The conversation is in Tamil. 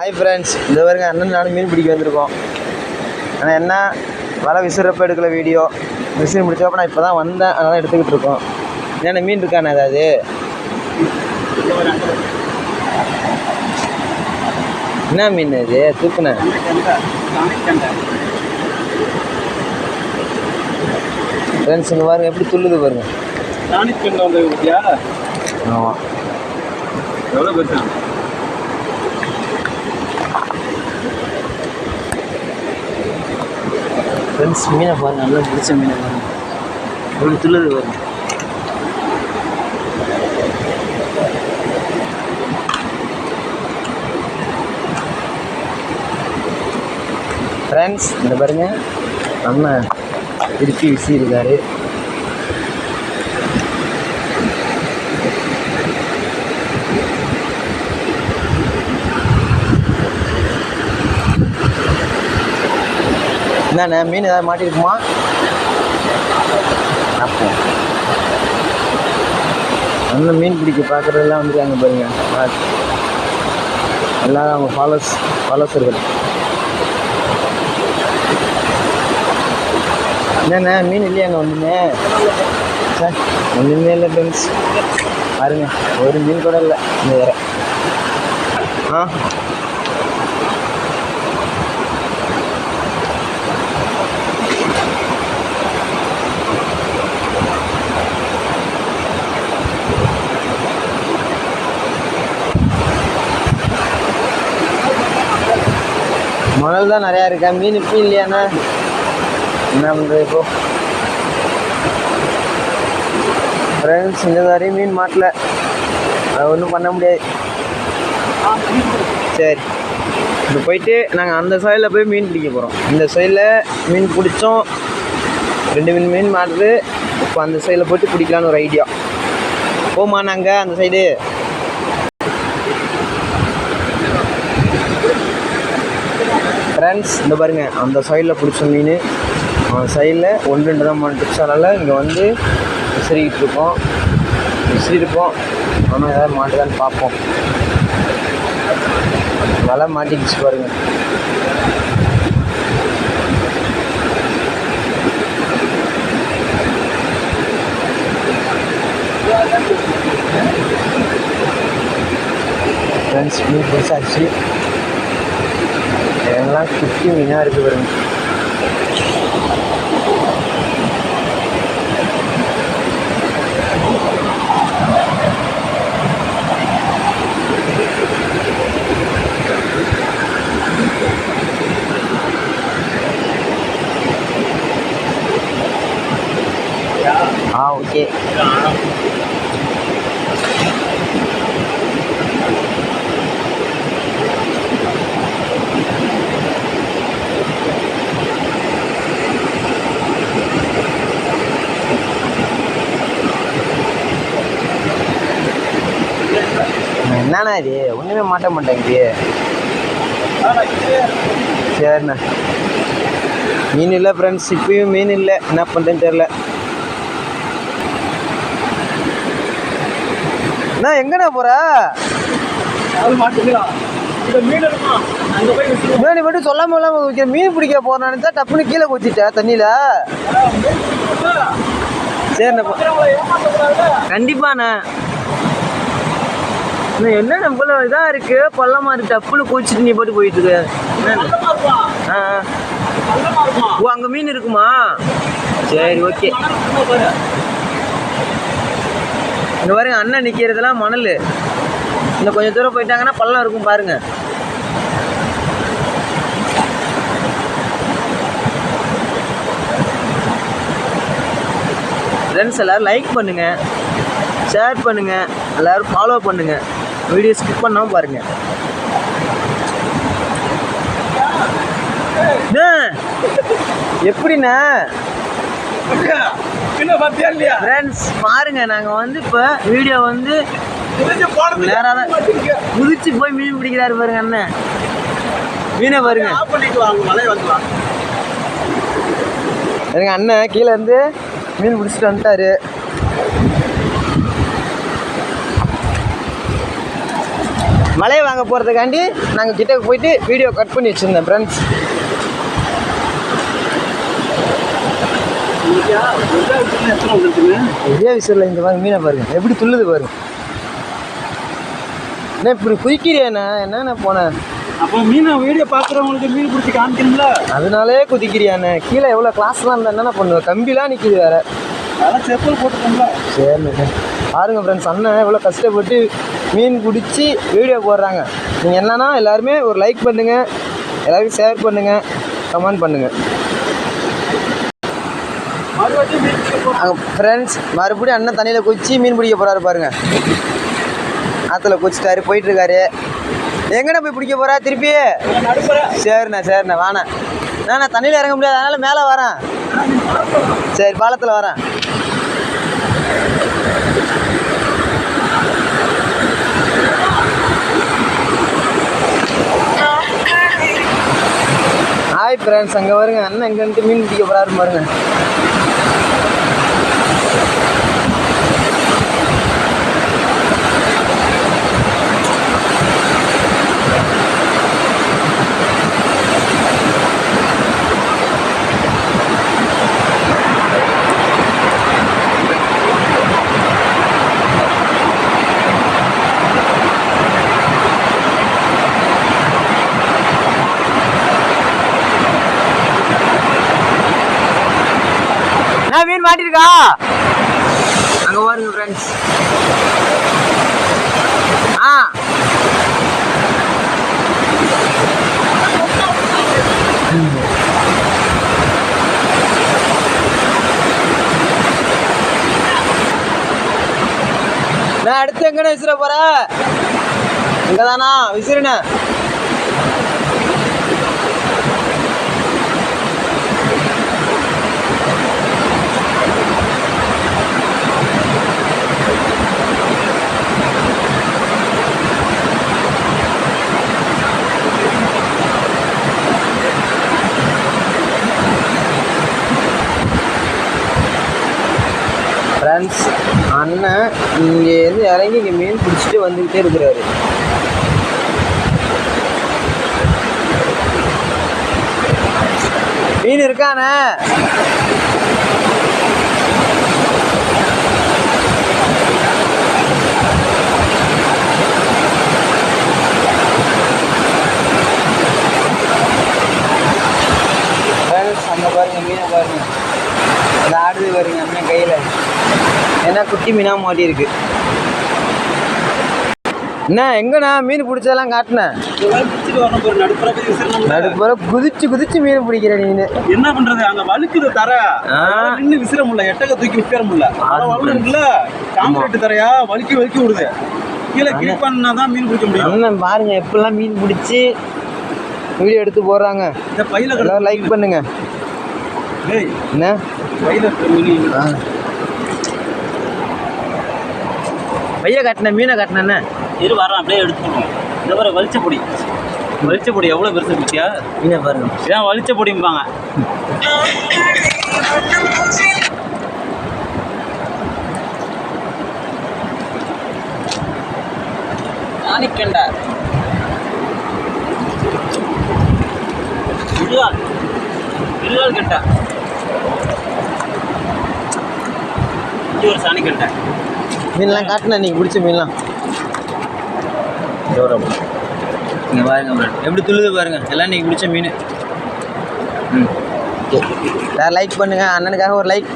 ஹாய் ஃப்ரெண்ட்ஸ், இந்த பாருங்க அண்ணன் நானும் மீன் பிடிக்க வந்திருக்கோம். ஆனால் என்ன வலை விசிறப்ப எடுக்கல வீடியோ. விசிறி முடிச்சப்போ நான் இப்போ தான் வந்தேன், அதனால் எடுத்துக்கிட்டு இருக்கோம். என்னென்ன மீன் இருக்காண்ணே ஏதாவது? என்ன மீன் இது தூக்குனேன்? ஃப்ரெண்ட்ஸ் இங்கே பாருங்க எப்படி துள்ளுது பாருங்க. ஆமாம், எவ்வளோ பெருசா? ஃப்ரெண்ட்ஸ் மீனை பாருங்க, நல்லா பிடிச்ச மீனை பாருங்க எப்படி துள்ளுது பாருங்க. ஃப்ரெண்ட்ஸ் இந்த பாருங்க அண்ணன் திருப்பி விசி இருக்காரு. என்னண்ணே மீன் ஏதாவது மாட்டிருக்குமா? அப்போ அண்ணன் மீன் பிடிக்க பார்க்குறதெல்லாம் வந்துருக்காங்க பாருங்க. எல்லாரும் அவங்க ஃபாலோஸ் இருக்குது. என்னண்ணே மீன் இல்லையா அங்கே ஒன்றுமே? சார் ஒன்றுமே இல்லை ஃப்ரெண்ட்ஸ், பாருங்க ஒரு மீன் கூட இல்லை இந்த வேற. மணல் தான் நிறையா இருக்கா, மீன் இப்போ இல்லையாண்ணா? என்ன பண்ணுறது இப்போ? ஃப்ரெண்ட்ஸ் இந்த வரையும் மீன் மாட்டல, அதை ஒன்றும் பண்ண முடியாது. சரி, இப்போ போயிட்டு நாங்கள் அந்த சைடில் போய் மீன் பிடிக்க போகிறோம். இந்த சைடில் மீன் பிடிச்சோம், 2 மீன் மாட்டுது. இப்போ அந்த சைடில் போய்ட்டு பிடிக்கலான்னு ஒரு ஐடியா. போமா நாங்கள் அந்த சைடு? ஃப்ரெண்ட்ஸ் இந்த பாருங்க அந்த சைடில் பிடிச்ச மீன் அந்த சைடில் 1-2 தான் மாட்டுச்சு. அதனால் இங்கே வந்து விசிறிருப்போம். ஆனால் ஏதாவது மாட்டுதான்னு பார்ப்போம். வலை மாட்டிக்கிச்சு பாருங்க. ஃப்ரெண்ட்ஸ் மீன் பிடிச்சாச்சு. எல்லாம் குட்டி மீனாக இருக்குது பாருங்க. ஓகே. என்னண்ணா இது ஒன்றுமே மாட்ட மாட்டேங்குது. சரிண்ணா மீன் இல்லை ஃப்ரெண்ட்ஸ், இப்பயும் மீன் இல்லை, என்ன பண்ணுறேன்னு தெரில. அண்ணா எங்கண்ணா போகிற? நீ மட்டும் சொல்லாமல் வைக்கிற மீன் பிடிக்க போகிறேன்னு தான் டப்புன்னு கீழே குச்சிட்டேன் தண்ணியில். சரிண்ணா கண்டிப்பாண்ணா. என்ன நம்மள இதாக இருக்கு பள்ளமா இருக்கு, டப்புன்னு குச்சிட்டு நீ போட்டு போயிட்டு இருக்கு. ஓ அங்கே மீன் இருக்குமா? சரி ஓகே. இங்கே பாருங்க அண்ணன் நிற்கிறதுலாம் மணல். இன்னும் கொஞ்சம் தூரம் போயிட்டாங்கன்னா பள்ளம் இருக்கும் பாருங்க. ஃப்ரெண்ட்ஸ் எல்லோரும் லைக் பண்ணுங்கள், ஷேர் பண்ணுங்கள், எல்லோரும் ஃபாலோ பண்ணுங்கள், வீடியோ ஸ்கிப் பண்ணாமல் பாருங்கள். எப்படிண்ணா ஃப்ரெண்ட்ஸ் பாருங்க, நாங்கள் வந்து இப்போ வீடியோ வந்து நேராக குதிச்சு போய் மீன் பிடிக்கிறாரு பாருங்க அண்ணன். மீனை பாருங்க பாருங்க, அண்ணன் கீழே இருந்து மீன் பிடிச்சிட்டு வந்துட்டாரு. மலையை வாங்க போகிறதுக்காண்டி நாங்கள் கிட்ட போயிட்டு வீடியோ கட் பண்ணி வச்சுருந்தேன் ஃப்ரெண்ட்ஸ். ஒரே விசிறில் இந்த மாதிரி மீனை பாருங்க எப்படி துள்ளுது பாருங்க. என்ன இப்படி குதிக்கிறியாண்ணா? என்னண்ணா போனேன் அப்போ மீனை வீடியோ பார்க்குறவங்களுக்கு மீன் பிடிச்சி காமிக்கணும்ல, அதனாலே குதிக்கிறியாண்ணே. கீழே எவ்வளோ கிளாஸ்லாம் இருந்தால் என்னென்ன பண்ணுவேன்? கம்பிலாம் நிற்கிது வேறு. அதெல்லாம் செப்பல் போட்டுக்கோங்களா. சரிண்ணே பாருங்கள் ஃப்ரெண்ட்ஸ், அண்ணன் எவ்வளோ கஷ்டப்பட்டு மீன் பிடிச்சி வீடியோ போடுறாங்க. நீங்கள் என்னன்னா எல்லாருமே ஒரு லைக் பண்ணுங்கள், எல்லாருக்கும் ஷேர் பண்ணுங்கள், கமெண்ட் பண்ணுங்கள். ஃப்ரெண்ட்ஸ் மறுபடியும் அண்ணன் தண்ணியில் குச்சி மீன் பிடிக்க போகிறாரு பாருங்க. ஆற்றுல குச்சிட்டாரு போயிட்டுருக்காரு. எங்கண்ணா போய் பிடிக்க போகிறா திருப்பி? சரிண்ணா வாண்ணா. நான் தண்ணியில் இறங்க முடியாது, அதனால் மேலே வரேன். சரி பாலத்தில் வரேன். ஹாய் ஃப்ரெண்ட்ஸ், அங்கே வருங்க அண்ணன் எங்கேன்ட்டு மீன் பிடிக்க போகிறாரு பாருங்க. மீன் மாட்டிருக்கா அங்க பாருங்க ஃப்ரெண்ட்ஸ். நான் அடுத்து எங்கன்னு விசிற போற? இங்கதானா விசிறுன? ஃப்ரெண்ட்ஸ் அண்ணன் இங்கேருந்து இறங்கி இங்கே மீன் பிடிச்சிட்டு வந்துக்கிட்டே இருக்கிறாரு. மீன் இருக்கானே? ஃப்ரெண்ட்ஸ் அங்கே பாருங்க மீனை பாருங்க, அந்த ஆடுது பாருங்க அண்ணன் கையில். ஏன்னா குட்டி மீனாக மாட்டியிருக்கு. என்ன எங்கண்ணா மீன் பிடிச்சதெல்லாம் காட்டினேன். நடுப்புற குதிச்சு மீன் பிடிக்கிற நீனு என்ன பண்றது? அங்க வழுக்குது தர, நின்று விசிற முடியல, எட்டக தூக்கி விற்க முடியல. வளர்ந்துல காங்கிரீட் தரையா வலிக்கி விடுது. கீழே கிளிக் பண்ணா தான் மீன் பிடிக்க முடியும். அண்ணன் பாருங்க எப்பெல்லாம் மீன் பிடிச்சி வீடியோ எடுத்து போடுறாங்க. இந்த பையில எல்லாரும் லைக் பண்ணுங்க. என்ன பைய காட்டின மீனை காட்டின இரு வரோம், அப்படியே எடுத்துக்கணும். இந்த மாதிரி வலிச்ச பொடி எவ்வளோ பெருசு பிடிச்சியா மீனை பாருங்க. இதான் வலிச்ச பொடிம்பாங்க. ஆனிக்கண்டா இருவாள் கண்டா, இது ஒரு சாணிக்கண்டா. மீன்லாம் காட்டின நீங்கள் பிடிச்ச மீன்லாம் இங்கே பாருங்க எப்படி துள்ளுது பாருங்க. எல்லாம் நீங்கள் பிடிச்ச மீன். வேறு லைக் பண்ணுங்கள், அண்ணனுக்காக ஒரு லைக்.